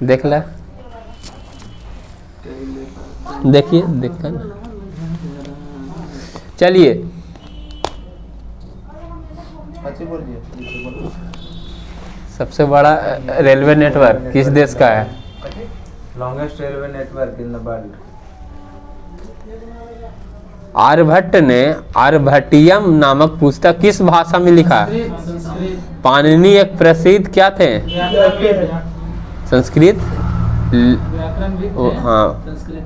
देख ले, देखिए देखकर चलिए। सबसे बड़ा रेलवे नेटवर्क किस देश का है? Longest railway network in the world. Aryabhata ने आर्यभट्टियम नामक पुस्तक किस भाषा में लिखा? पाणिनि एक प्रसिद्ध क्या थे? संस्कृत। हाँ।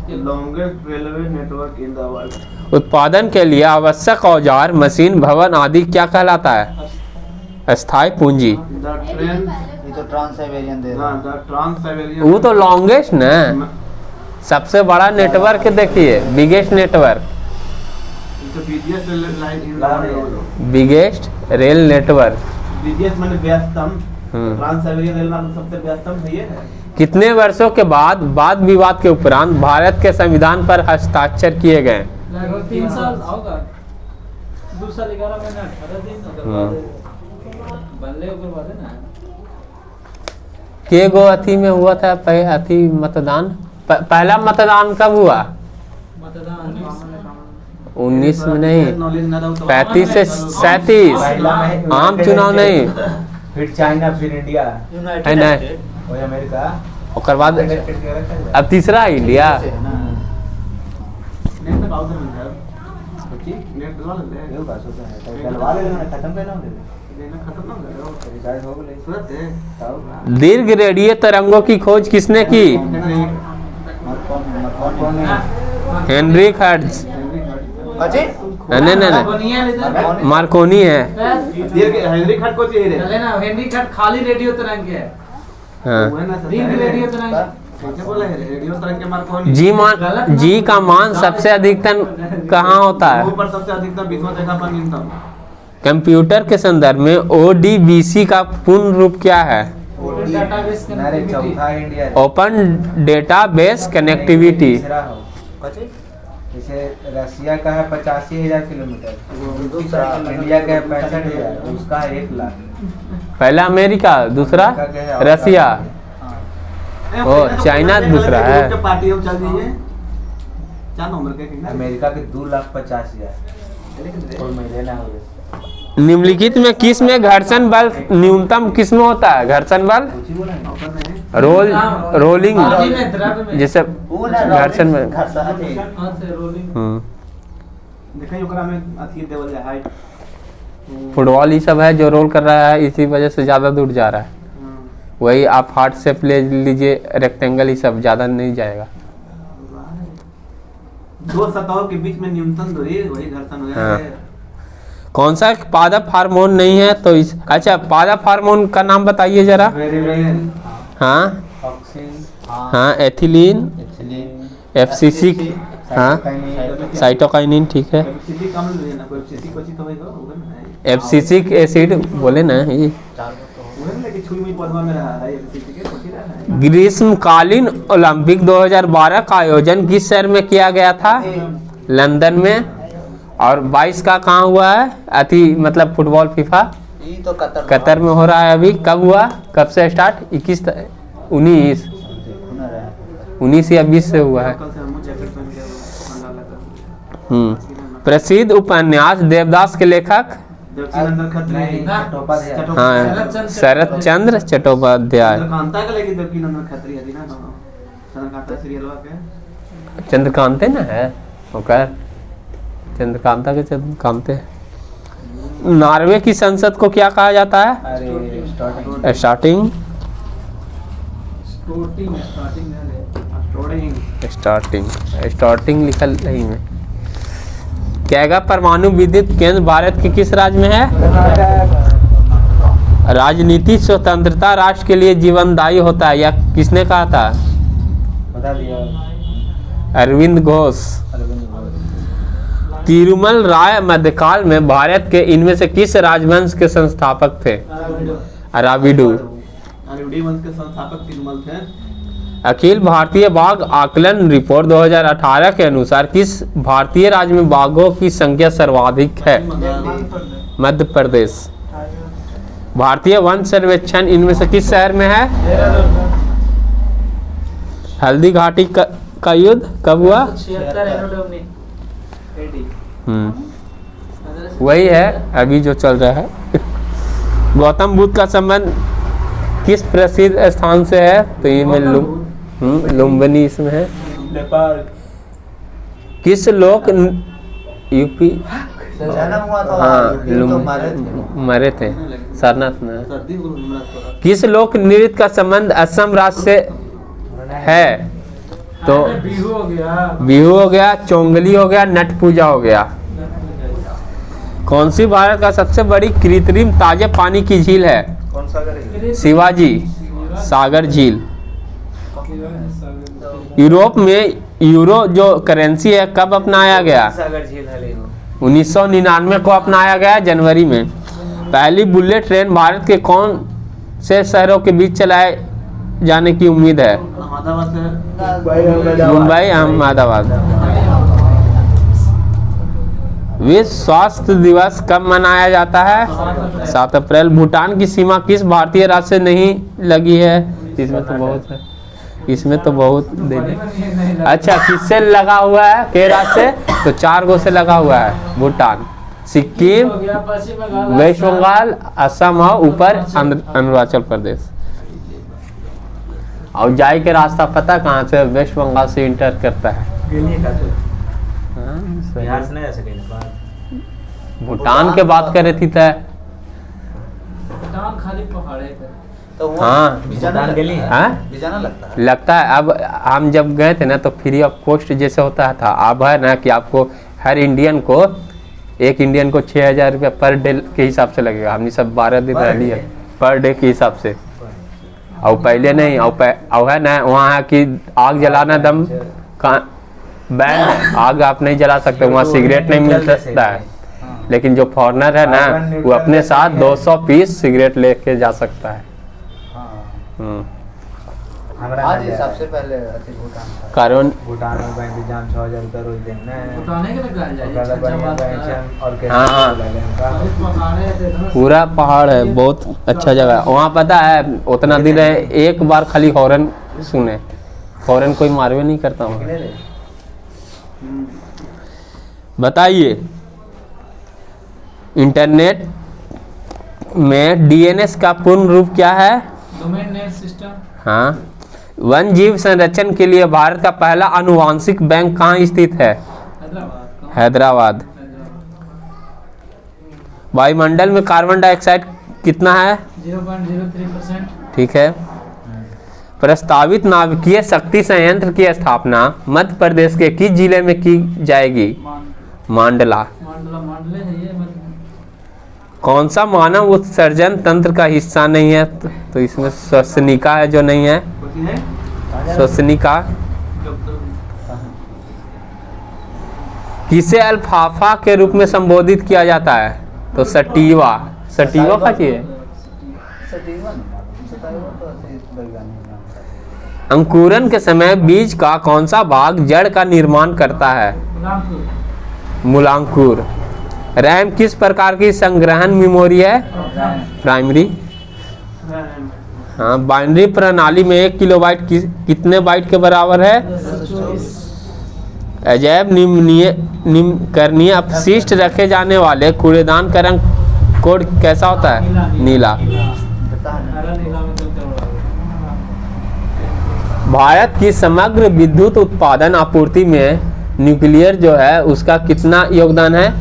Longest railway network in the world. उत्पादन के लिए आवश्यक औजार, मशीन, भवन आदि क्या कहलाता है? अस्थायी पूंजी। वो तो लॉन्गेस्ट न, सबसे बड़ा नेटवर्क देखिए, biggest network, biggest rail network. कितने वर्षों के बाद वाद विवाद के उपरांत भारत के संविधान पर हस्ताक्षर किए गए? 3 साल होगा, 2 साल 11 महीना 18 दिन बनले ऊपर वाले ना। के गो अथी में हुआ था अथी मतदान? पहला मतदान कब हुआ? मतदान 19 में नहीं, 35 से 37। आम चुनाव नहीं, फिर चाइना, फिर इंडिया, है ना? और अमेरिका, और बाद अब तीसरा इंडिया। दीर्घ रेडियो तरंगों की खोज किसने की? Heinrich Hertz. नहीं, मार्कोनी है। हेनरिक हर्ट्ज को चाहिए ना, हेनरिक हर्ट्ज खाली रेडियो तरंग है। हाँ। दीर्घ रेडियो तरंग जी का मान सबसे अधिकतम कहाँ होता है? सबसे अधिकतम 20वां जगह पर न्यूनतम। कंप्यूटर के संदर्भ में ODBC का पूर्ण रूप क्या है? Open database connectivity. जैसे रसिया का है 85,000 किलोमीटर, इंडिया का है 65,000, उसका है 1 लाख। पहला अमेरिका, दूसरा रसिया, ओ चाइना दूसरा है। अमेरिका के 2,50,000। निम्नलिखित में किस में घर्षण बल न्यूनतम किस में होता है? घर्षण बल रोलिंग, जैसे घर्षण में। फुटबॉल ये सब है जो रोल कर रहा है, इसी वजह से ज्यादा दूर जा रहा है। वही आप हार्ट शेप ले लीजिए, रेक्टेंगल, ये सब ज्यादा नहीं जाएगा। 2 सतहों के बीच में न्यूनतम दूरी, वही घर्षण हो जाता है। कौन सा पादप हार्मोन नहीं है तो इस, अच्छा पादप हार्मोन का नाम बताइए जरा। हाँ हाँ, एथिलीन, FCC, हाँ साइटोकाइनिन, ठीक है। FCC एसिड बोले ना ये। ग्रीष्मकालीन ओलंपिक 2012 का आयोजन किस शहर में किया गया था? लंदन में। और 22 का कहाँ हुआ है? अति मतलब फुटबॉल फीफा तो कतर में हो रहा है अभी। कब हुआ, कब से स्टार्ट? 19 या 20 से हुआ है। प्रसिद्ध उपन्यास देवदास के लेखक? हाँ, शरत चंद्र चट्टोपाध्याय। चंद्रकांते ना है होकर, चंद्रकांता के चंद्रकांते। नॉर्वे की संसद को क्या कहा जाता है? स्टार्टिंग लिखा नहीं में। कैगा परमाणु विद्युत केंद्र भारत के किस राज्य में है? राजनीतिक स्वतंत्रता राष्ट्र के लिए जीवनदायी होता है, या किसने कहा था? बता दिया, अरविंद घोष। तिरुमल राय मध्यकाल में भारत के इनमें से किस राजवंश के संस्थापक थे? अराविडू वंश के संस्थापक तिरुमल थे। अखिल भारतीय बाघ आकलन रिपोर्ट 2018 के अनुसार किस भारतीय राज्य में बाघों की संख्या सर्वाधिक है? मध्य प्रदेश। भारतीय वन सर्वेक्षण इनमें से किस शहर में है? हल्दी घाटी का युद्ध कब हुआ? 76 वही है अभी जो चल रहा है। गौतम बुद्ध का संबंध किस प्रसिद्ध स्थान से है? तो ये में लुम्बिनी इसमें है। नेपाल। किस लोक यूपी जन्म हुआ था हाँ तो मरे थे सारनाथ में। किस लोक नृत्य का संबंध असम राज्य से है? तो बिहू हो गया। बिहू हो गया, चोंगली हो गया, नट पूजा हो गया। कौन सी भारत का सबसे बड़ी कृत्रिम ताजे पानी की झील है? कौन सा करेगा? शिवाजी सागर झील। यूरोप में यूरो जो करेंसी है कब अपनाया गया? सागर झील है 1999 को अपनाया गया जनवरी में। पहली बुलेट ट्रेन भारत के कौन से शहरों के बीच चलाए जाने की उम्मीद है? मुंबई अहमदाबाद। विश्व स्वास्थ्य दिवस कब मनाया जाता है? 7 अप्रैल। भूटान की सीमा किस भारतीय राज्य से नहीं लगी है? इसमें तो बहुत है, इसमें तो बहुत अच्छा किससे लगा हुआ है? के राज्य से? तो 4 गो से लगा हुआ है। भूटान, सिक्किम, वेस्ट बंगाल, असम और ऊपर अरुणाचल प्रदेश। और जाए के रास्ता पता कहाँ से? वेस्ट बंगाल से इंटर करता है। बिहार से नहीं जा सके नेपाल। भूटान के बात कर रही थी तय। भूटान खाली पहाड़े पे। तो हाँ भूटान के लिए हाँ जाना लगता है। लगता है। अब हम जब गए थे ना तो फ्री ऑफ कॉस्ट जैसे होता था। अब है ना कि आपको हर इंडियन को, एक इंडियन को 6,000 रुपया पर डे के हिसाब से लगेगा। हमने सब 12 दिन रह लिया पर डे के हिसाब से। और पहले नहीं, और है ना वहाँ है कि आग जलाना दम बैन है, आग आप नहीं जला सकते। वहाँ सिगरेट नहीं मिल सकता है। लेकिन जो फॉरेनर है ना वो अपने साथ 200 पीस सिगरेट लेके जा सकता है। आज सबसे पहले कारण भूटान में बैंक जान 6,000 रुपया रोज देना है। भूटाने के लग जाए और हाँ पहाड़े पूरा पहाड़ है, बहुत अच्छा जगह है वहाँ। पता है उतना दिन है एक बार खाली हॉर्न सुने, हॉर्न कोई मारवे नहीं करता हूँ। बताइए इंटरनेट में डीएनएस का पूर्ण रूप क्या है? Domain name system. हाँ। वन जीव संरक्षण के लिए भारत का पहला आनुवांशिक बैंक कहाँ स्थित है? हैदराबाद। वायुमंडल में कार्बन डाइऑक्साइड कितना है? 0.03%। ठीक है। प्रस्तावित नाभिकीय शक्ति संयंत्र की स्थापना मध्य प्रदेश के किस जिले में की जाएगी? मांडला। मांडले है ये कौन सा मानव उत्सर्जन तंत्र का हिस्सा नहीं है? तो इसमें श्वसनिका है जो नहीं है। श्वसनिका। किसे अल्फाफा के रूप में संबोधित किया जाता है? तो सटीवा। सटीवा का चाहिए। अंकुरन के समय बीज का कौन सा भाग जड़ का निर्माण करता है? मूलांकुर। रैम किस प्रकार की संग्रहण मेमोरी है? प्राइमरी। हाँ। बाइनरी प्रणाली में 1 किलोबाइट कितने बाइट के बराबर है? अजैव निम्नकरणीय अपशिष्ट रखे जाने वाले कूड़ेदान का रंग कोड कैसा होता है? नीला। भारत की समग्र विद्युत उत्पादन आपूर्ति में न्यूक्लियर जो है उसका कितना योगदान है?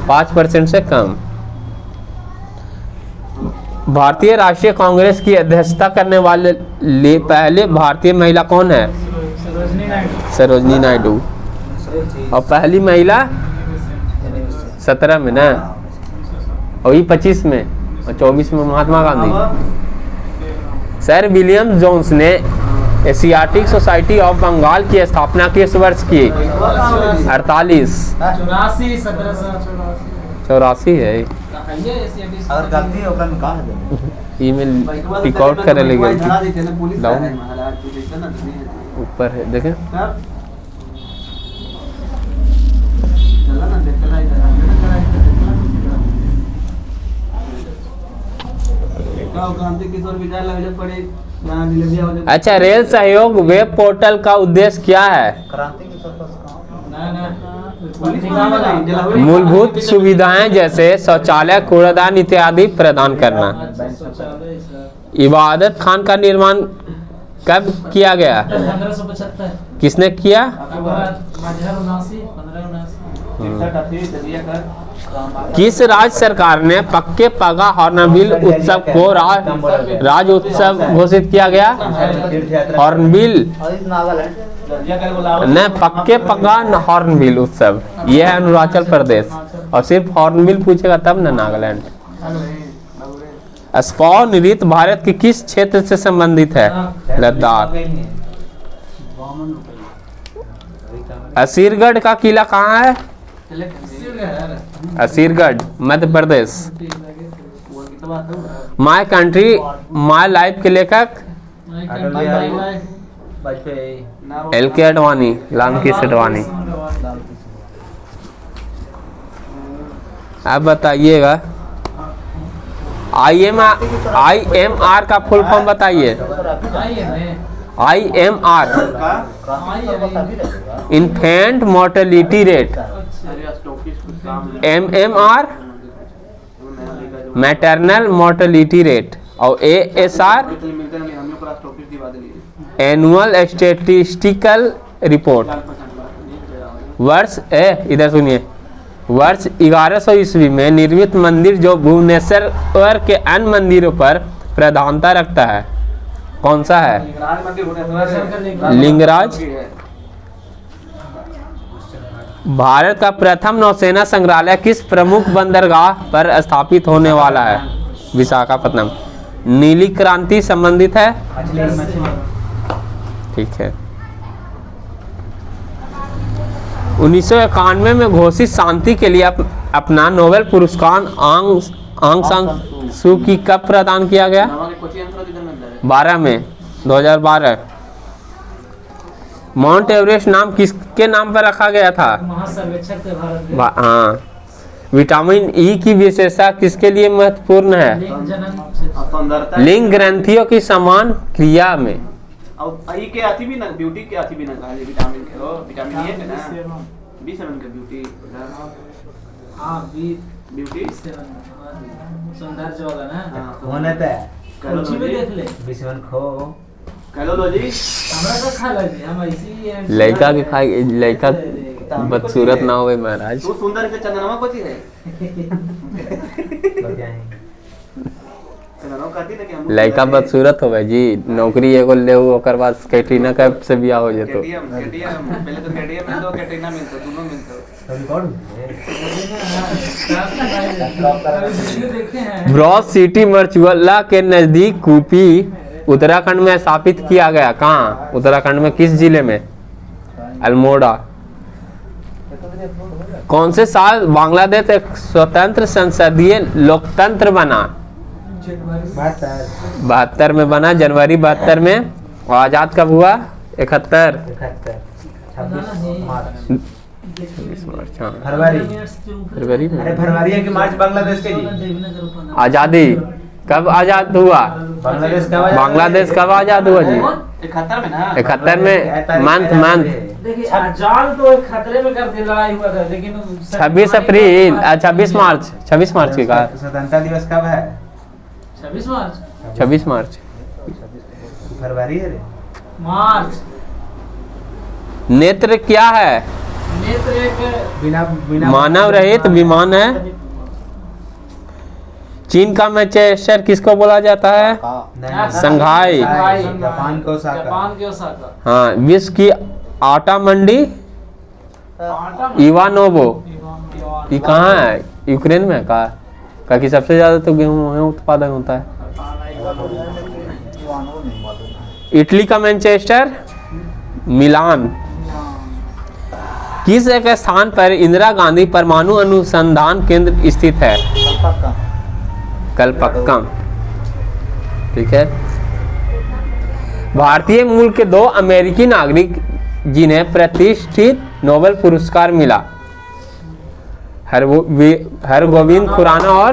5% से कम। भारतीय राष्ट्रीय कांग्रेस की अध्यक्षता करने वाले पहले भारतीय महिला कौन है? सरोजनी नायडू। और पहली महिला 17 में ना, और ये 25 में और 24 में Mahatma Gandhi. Sir William Jones ने एशियाटिक सोसाइटी ऑफ बंगाल की स्थापना किस वर्ष की? 48। 84 है। अगर गलती है ओकरा में कहा है ईमेल टिकआउट करे ले गई ऊपर है देखें। क्रांति किशोर विद्यालय आयोजन पड़े यहाँ डिलीवरी हो जाए। अच्छा, रेल सहयोग वेब पोर्टल का उद्देश्य क्या है? मूलभूत सुविधाएं जैसे शौचालय, कूड़ादान इत्यादि प्रदान करना। इबादत खान का निर्माण कब किया गया? 1575। किसने किया? किस राज्य सरकार ने पक्के पगा हॉर्नबिल उत्सव को राज्य उत्सव घोषित किया गया? हॉर्नबिल न, पक्के पगा हॉर्नबिल उत्सव यह है अरुणाचल प्रदेश। और सिर्फ हॉर्नबिल पूछेगा तब ना नागालैंड। स्पॉ नृत्य भारत के किस क्षेत्र से संबंधित है? लद्दाख। असीरगढ़ का किला कहाँ है? Asirgarh, Madhya Pradesh. My country my life के लेखक LK अडवाणी, रामकृष्ण अडवाणी। आप बताइएगा IMR का फुल फॉर्म बताइए। IMR infant mortality rate. MMR maternal mortality rate. और ASR एनुअल स्टैटिस्टिकल रिपोर्ट। वर्ष इधर सुनिए, वर्ष 1100 ईस्वी में निर्मित मंदिर जो भुवनेश्वर के अन्य मंदिरों पर प्रधानता रखता है, कौन सा है? लिंगराज। भारत का प्रथम नौसेना संग्रहालय किस प्रमुख बंदरगाह पर स्थापित होने वाला है? विशाखापत्तनम। नीली क्रांति संबंधित है? ठीक है। 1991 में घोषित शांति के लिए अपना नोबेल पुरस्कार आंग सान सू की कब प्रदान किया गया? 12 में 2012। माउंट एवरेस्ट नाम किसके नाम पर रखा गया था? महासर्वेक्षक थे भारत के। हाँ। विटामिन ई की विशेषता किसके लिए महत्वपूर्ण है? लिंग ग्रंथियों की समान क्रिया में। और ई के आती भी ना, ब्यूटी के आती भी ना, खाली विटामिन के हो, विटामिन ए है ना, B7 का ब्यूटी। हां, ब्यूटी सौंदर्य वाला ना। होने ते कुछ भी देख ले। B7 खो कैलोलॉजी हमरा का खा लगे हम ऐसी लड़का के खाई, लड़का बदसूरत ना होवे महाराज। तू सुंदर के चंदनमा कोची है? चंदनमा कहती ना कि हम लड़का बदसूरत होवे जी, नौकरी एगो ले ओकर बाद कैटरीना कैफ से बियाह हो जेतो। केटीएम पहले तो केटीएम मिलतो, कैटरीना मिलतो, दोनों मिलतो। रिकॉर्ड देखते हैं। ब्रॉस सिटी मरचुअल्ला के नजदीक कूपी उत्तराखंड में स्थापित किया गया। कहाँ? उत्तराखंड में किस जिले में? अल्मोड़ा। कौन से साल बांग्लादेश एक स्वतंत्र संसदीय लोकतंत्र बना? 72 में बना, जनवरी 72 में। और आजाद कब हुआ? 71। 26 मार्च। हाँ, फरवरी में। अरे फरवरी है कि मार्च बांग्लादेश के जी? आजादी कब आजाद हुआ? बांग्लादेश कब आजाद हुआ जी? 71 में ना। 71 में। मंथ देखिए आजाद तो खतरे में कर दिया हुआ था, लेकिन 26 अप्रैल 26 मार्च 26 मार्च की कहा। स्वतंत्रता दिवस कब है? 26 मार्च। 26 मार्च। फरवरी है रे। मार्च। नेत्र क्या है? नेत्र एक बिना मानव रहित विमान है। चीन का मैनचेस्टर किसको बोला जाता है? संघाई। जापान को ओसाका। जापान के ओसाका। हाँ। विश्व की आटा मंडी इवानोवो ये कहाँ है? यूक्रेन में है का कि सबसे ज्यादा तो गेहूं उत्पादन होता है। इटली का मैनचेस्टर मिलान। किस एक स्थान पर इंदिरा गांधी परमाणु अनुसंधान केंद्र स्थित है? कलपक्कम। ठीक है। भारतीय मूल के 2 अमेरिकी नागरिक जिन्हें प्रतिष्ठित नोबेल पुरस्कार मिला, हरगोविंद खुराना और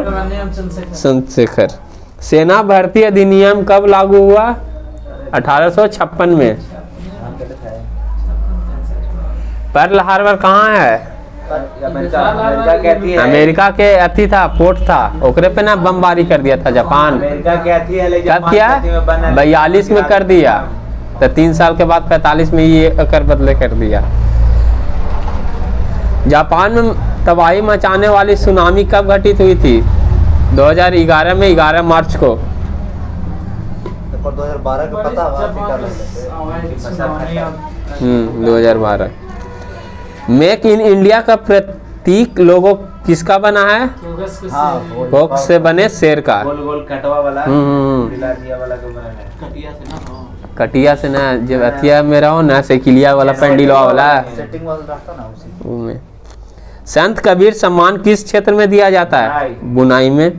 चंद्रशेखर। सेना भर्ती अधिनियम कब लागू हुआ? 1856 में। पर्ल हार्बर कहाँ है? अमेरिका कहती है, अमेरिका के अथी था, पोर्ट था, ओकरे पे ना बमबारी कर दिया था जापान। अमेरिका कहती है लेकिन कब किया? 42 में कर दिया, तो 3 साल के बाद 45 में ये कर बदले कर दिया। जापान में तबाही मचाने वाली सुनामी कब घटित हुई थी? 2011 में 11 मार्च को। 2012 का पता हुआ 2012। मेक इन इंडिया का प्रतीक लोगो किसका बना है? फोक्स से बने शेर का। गोल गोल कटवा वाला, दिलारिया वाला जो बना है। कटिया से ना, जब अथिया में रहो ना, साइकिलिया वाला पेंडिलवा वाला सेटिंग वाला रहता ना उसी में। संत कबीर सम्मान किस क्षेत्र में दिया जाता है? बुनाई में।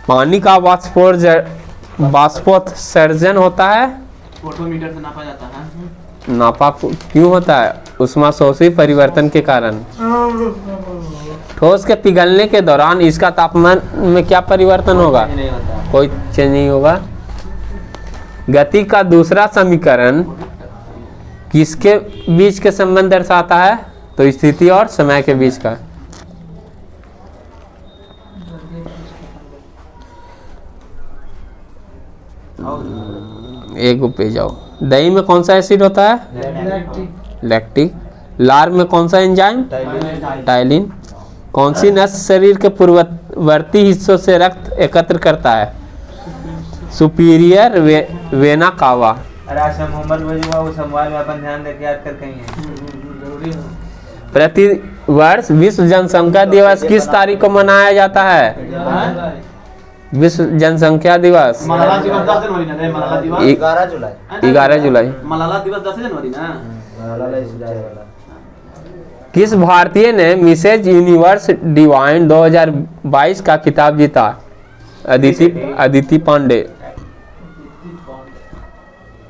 पानी का वाष्पोत्सर्जन होता है? फोटोमीटर से नापा जाता है। नापा क्यों होता है? ऊष्माशोषी परिवर्तन के कारण। ठोस के पिघलने के दौरान इसका तापमान में क्या परिवर्तन होगा? नहीं होता। कोई चेंज नहीं होगा। गति का दूसरा समीकरण किसके बीच के संबंध दर्शाता है? तो स्थिति और समय के बीच का। एक पे जाओ। दही में कौन सा एसिड होता है? लैक्टिक। लार में कौन सा एंजाइम? टाइलिन। कौन सी नस शरीर के पूर्ववर्ती हिस्सों से रक्त एकत्र करता है? Superior vena cava. अरे आज मोहम्मद वजूवा वो संवाद में अपन ध्यान देके याद कर कहीं है। प्रति वर्ष विश्व जनसंख्या दिवस किस तारीख को मनाया जाता है? विश्व जनसंख्या दिवस मलाला दिवस 10 जनवरी ना रे, मलाला दिवस 11 जुलाई। 11 जुलाई। मलाला दिवस 10 जनवरी ना। मलाला इस जुलाई वाला। किस भारतीय ने मिसेज यूनिवर्स डिवाइन 2022 का खिताब जीता? अदिति पांडे।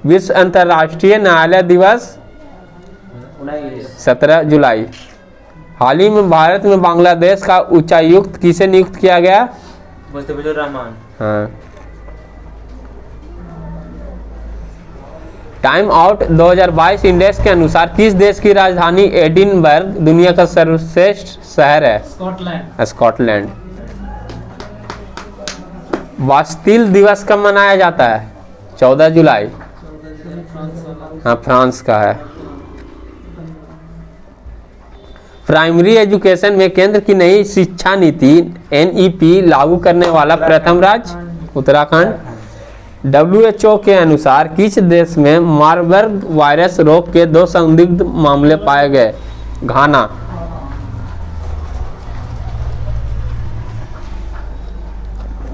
विश्व अंतर्राष्ट्रीय न्यायालय दिवस 17 जुलाई। हाल ही में भारत में बांग्लादेश का उच्चायुक्त किसे नियुक्त किया गया? मुस्तफिजुर रहमान। हाँ। टाइम आउट 2022 इंडेक्स के अनुसार किस देश की राजधानी एडिनबर्ग दुनिया का सर्वश्रेष्ठ शहर है? स्कॉटलैंड। बास्टिल दिवस कब मनाया जाता है? 14 जुलाई। हाँ, फ्रांस का है। प्राइमरी एजुकेशन में केंद्र की नई शिक्षा नीति NEP लागू करने वाला प्रथम राज्य? उत्तराखंड। WHO के अनुसार किस देश में मार्बर्ग वायरस रोग के 2 संदिग्ध मामले पाए गए? घाना।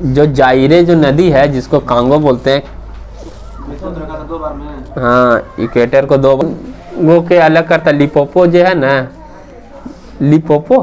जो जायरे जो नदी है जिसको कांगो बोलते हैं, हाँ, इक्वेटर को 2 के अलग करता। लिपोपो जो है ना, लिपोपो